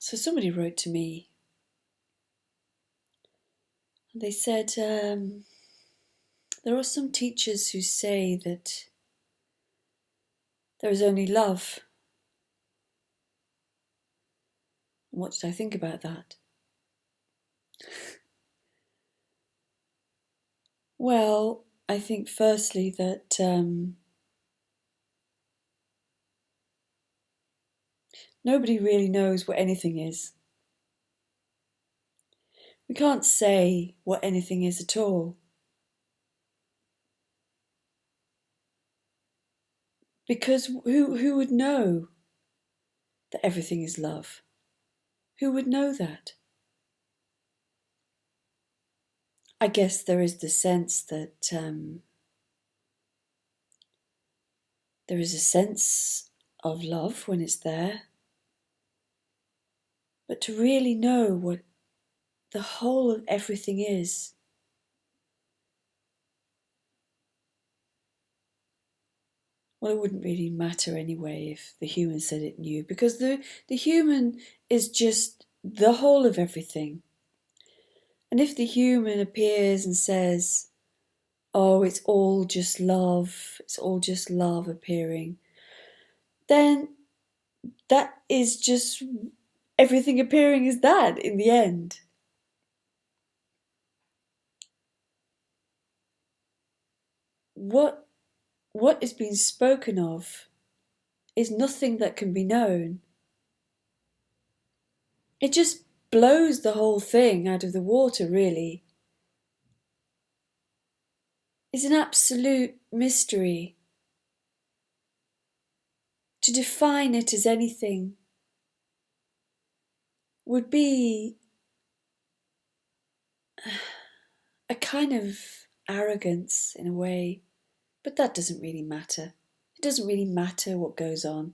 So somebody wrote to me and they said there are some teachers who say that there is only love. And what did I think about that? Well, I think firstly that nobody really knows what anything is. We can't say what anything is at all. Because who would know that everything is love? Who would know that? I guess there is the sense that there is a sense of love when it's there. But to really know what the whole of everything is, well, it wouldn't really matter anyway if the human said it knew, because the human is just the whole of everything. And if the human appears and says, oh, it's all just love appearing, then that is just everything appearing is that in the end. What is being spoken of is nothing that can be known. It just blows the whole thing out of the water, really. It's an absolute mystery. To define it as anything would be a kind of arrogance in a way, but that doesn't really matter. It doesn't really matter what goes on,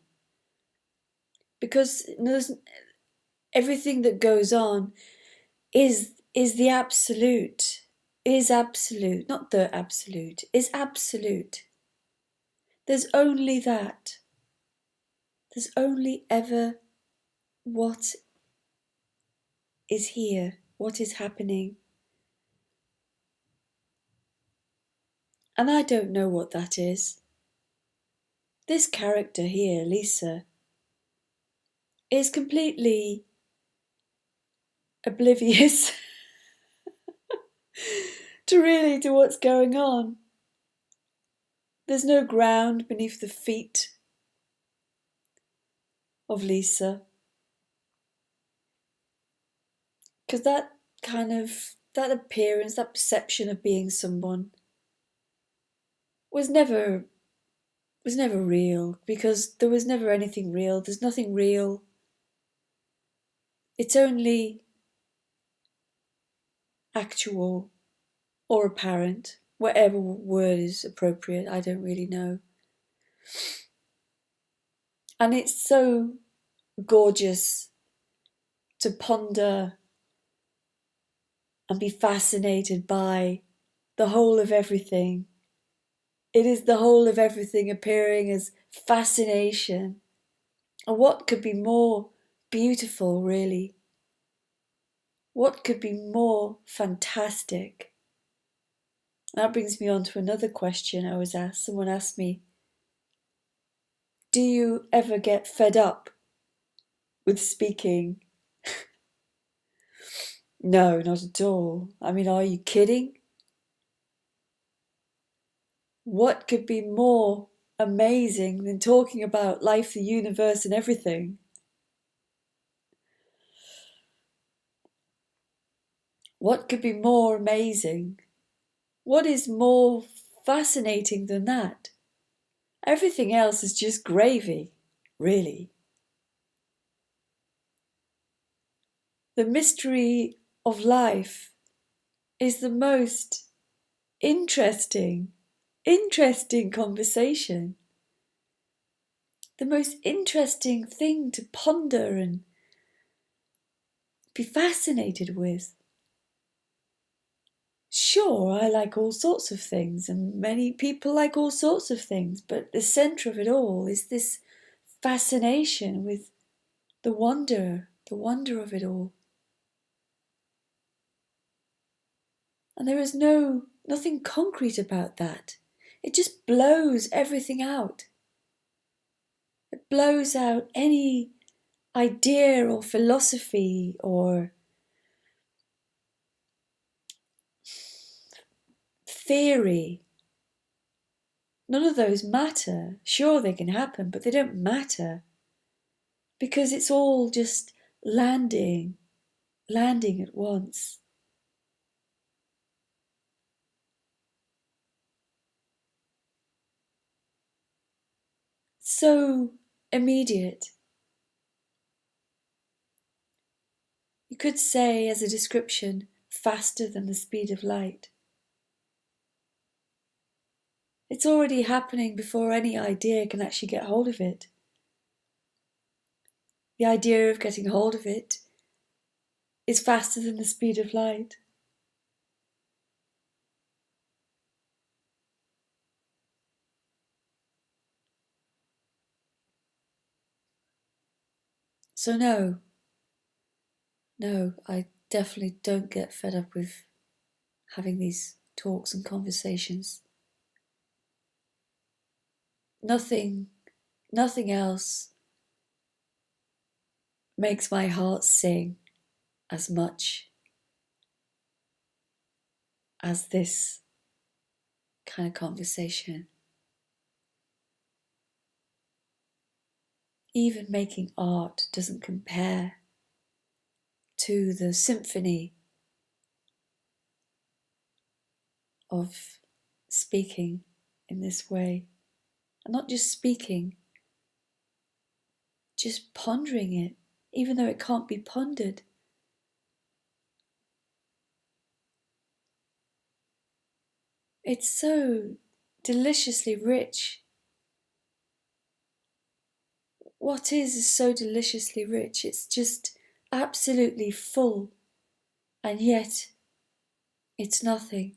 because everything that goes on is the absolute, is absolute, not the absolute, is absolute. There's only that. There's only ever what is here, what is happening. And I don't know what that is. This character here, Lisa, is completely oblivious to what's going on. There's no ground beneath the feet of Lisa. Because that appearance, that perception of being someone was never real, because there was never anything real. There's nothing real. It's only actual or apparent, whatever word is appropriate, I don't really know. And it's so gorgeous to ponder and be fascinated by the whole of everything. It is the whole of everything appearing as fascination. And what could be more beautiful, really? What could be more fantastic? That brings me on to another question I was asked. Someone asked me, do you ever get fed up with speaking? No, not at all. I mean, are you kidding? What could be more amazing than talking about life, the universe, and everything? What could be more amazing? What is more fascinating than that? Everything else is just gravy, really. The mystery of life is the most interesting conversation. The most interesting thing to ponder and be fascinated with. Sure, I like all sorts of things, and many people like all sorts of things, but the centre of it all is this fascination with the wonder the wonder of it all. And there is nothing concrete about that. It just blows everything out. It blows out any idea or philosophy or theory. None of those matter. Sure, they can happen, but they don't matter. Because it's all just landing at once. So immediate. You could say, as a description, faster than the speed of light. It's already happening before any idea can actually get hold of it. The idea of getting hold of it is faster than the speed of light. So no, I definitely don't get fed up with having these talks and conversations. Nothing else makes my heart sing as much as this kind of conversation. Even making art doesn't compare to the symphony of speaking in this way. And not just speaking, just pondering it, even though it can't be pondered. It's so deliciously rich. What is so deliciously rich. It's just absolutely full, and yet it's nothing.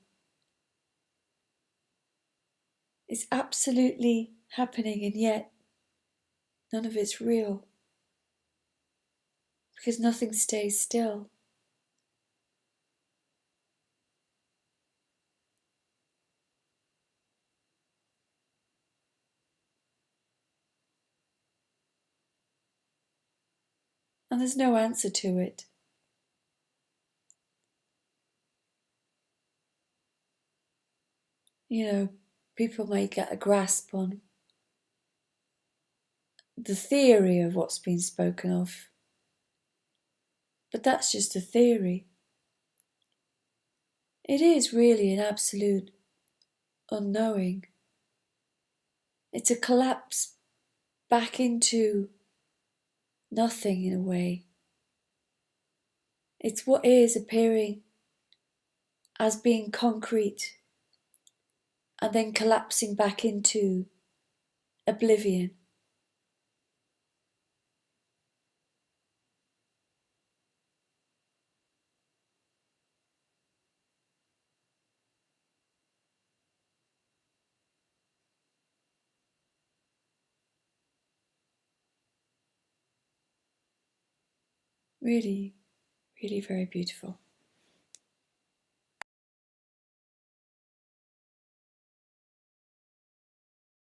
It's absolutely happening, and yet none of it's real, because nothing stays still. And there's no answer to it. You know, people may get a grasp on the theory of what's been spoken of, but that's just a theory. It is really an absolute unknowing. It's a collapse back into nothing in a way. It's what is appearing as being concrete and then collapsing back into oblivion. Really, really very beautiful.